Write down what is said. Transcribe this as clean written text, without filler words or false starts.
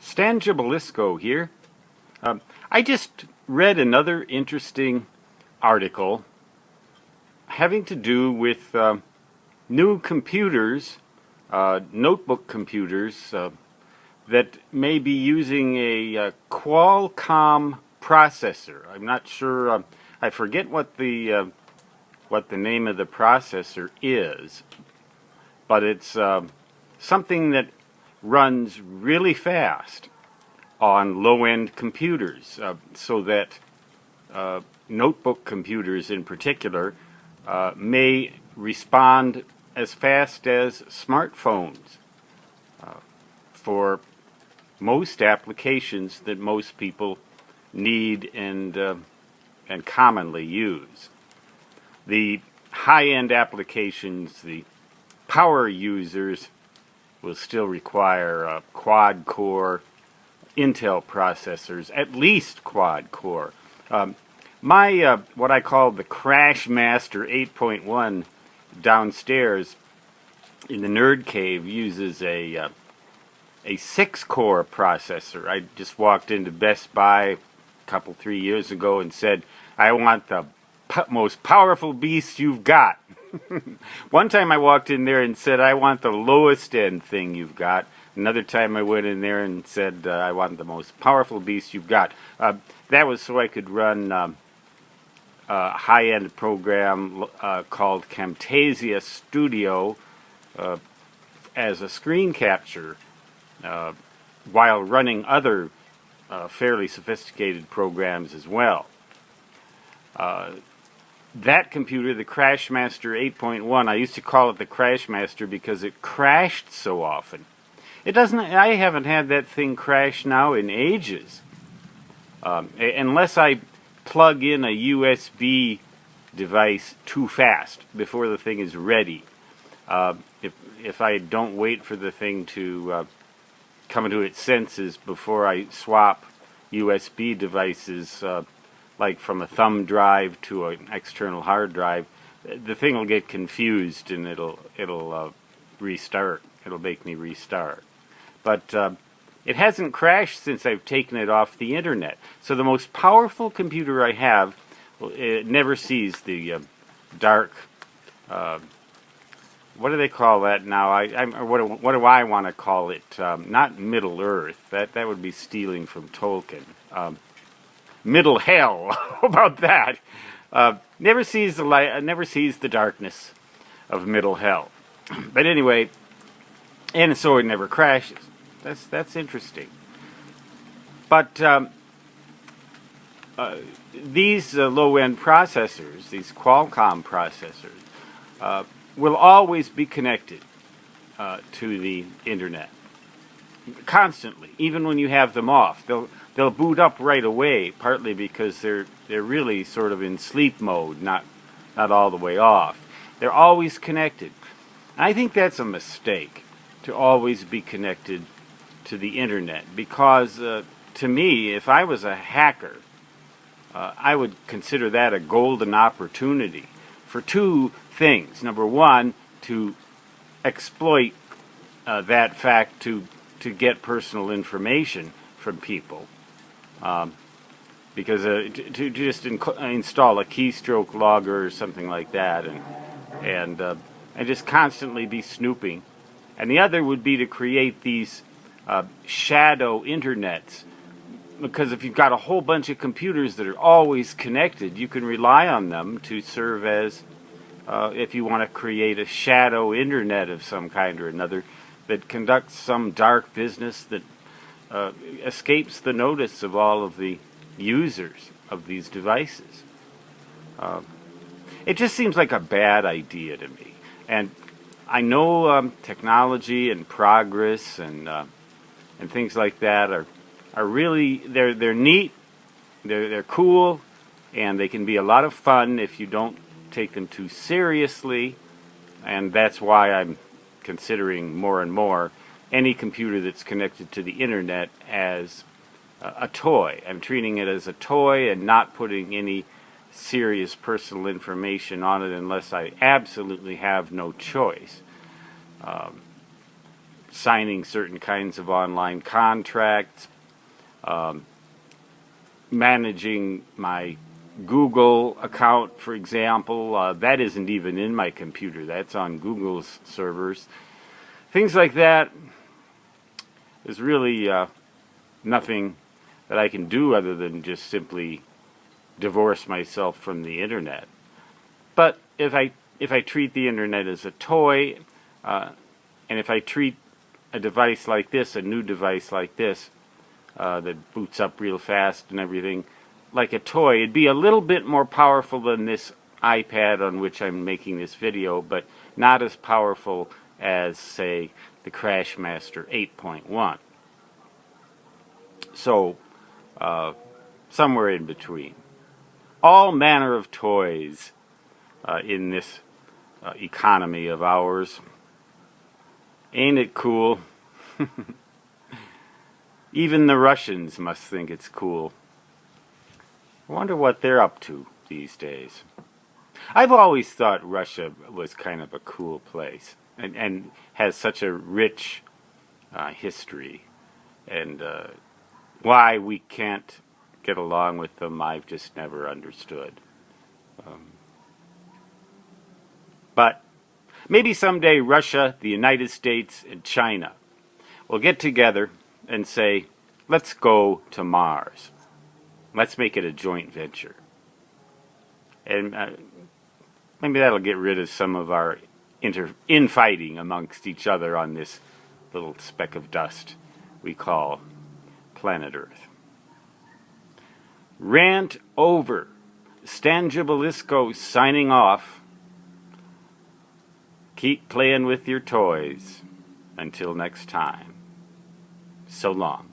Stan Gibilisco here. I just read another interesting article having to do with new computers, notebook computers, that may be using a Qualcomm processor. I'm not sure. I forget what the name of the processor is, but it's something that runs really fast on low-end computers, so that notebook computers in particular may respond as fast as smartphones for most applications that most people need and commonly use. The high-end applications, the power users, will still require quad-core Intel processors, at least quad-core. My what I call the Crashmaster 8.1 downstairs in the Nerd Cave uses a 6-core processor. I just walked into Best Buy a couple, 3 years ago and said, I want the most powerful beast you've got. One time I walked in there and said, I want the lowest end thing you've got. Another time I went in there and said, I want the most powerful beast you've got. That was so I could run a high-end program called Camtasia Studio as a screen capture while running other fairly sophisticated programs as well. That computer, the Crashmaster 8.1, I used to call it the Crashmaster because it crashed so often. It doesn't. I haven't had that thing crash now in ages, unless I plug in a USB device too fast before the thing is ready. If I don't wait for the thing to come into its senses before I swap USB devices, like from a thumb drive to an external hard drive, the thing will get confused and it'll restart. It'll make me restart. But it hasn't crashed since I've taken it off the internet. So the most powerful computer I have, it never sees the dark. What do they call that now? What do I want to call it? Not Middle Earth. That would be stealing from Tolkien. Middle Hell. How about that? Never sees the light. Never sees the darkness of Middle Hell. But anyway, and so it never crashes. That's interesting. But these low-end processors, these Qualcomm processors, will always be connected to the internet constantly, even when you have them off. They'll boot up right away, partly because they're really sort of in sleep mode, not all the way off. They're always connected. I think that's a mistake, to always be connected to the internet, because to me, if I was a hacker, I would consider that a golden opportunity for two things. Number one, to exploit that fact to get personal information from people. Because to just install a keystroke logger or something like that, and just constantly be snooping. And the other would be to create these shadow internets, because if you've got a whole bunch of computers that are always connected, you can rely on them to serve as, if you want to create a shadow internet of some kind or another that conducts some dark business that escapes the notice of all of the users of these devices. It just seems like a bad idea to me. And I know technology and progress and things like that are really, they're neat, they're cool, and they can be a lot of fun if you don't take them too seriously. And that's why I'm considering more and more any computer that's connected to the internet as a toy. I'm treating it as a toy and not putting any serious personal information on it unless I absolutely have no choice. signing certain kinds of online contracts, managing my Google account, for example. That isn't even in my computer. That's on Google's servers. Things like that. There's really nothing that I can do other than just simply divorce myself from the internet. But if I treat the internet as a toy, and if I treat a device like this, a new device like this, that boots up real fast and everything, like a toy, it'd be a little bit more powerful than this iPad on which I'm making this video, but not as powerful as, say, the Crashmaster 8.1. So, somewhere in between. All manner of toys in this economy of ours. Ain't it cool? Even the Russians must think it's cool. I wonder what they're up to these days. I've always thought Russia was kind of a cool place and has such a rich history. And why we can't get along with them, I've just never understood. But maybe someday Russia, the United States, and China will get together and say, let's go to Mars. Let's make it a joint venture. And maybe that'll get rid of some of our infighting amongst each other on this little speck of dust we call planet Earth. Rant over. Stan Gibilisco signing off. Keep playing with your toys. Until next time. So long.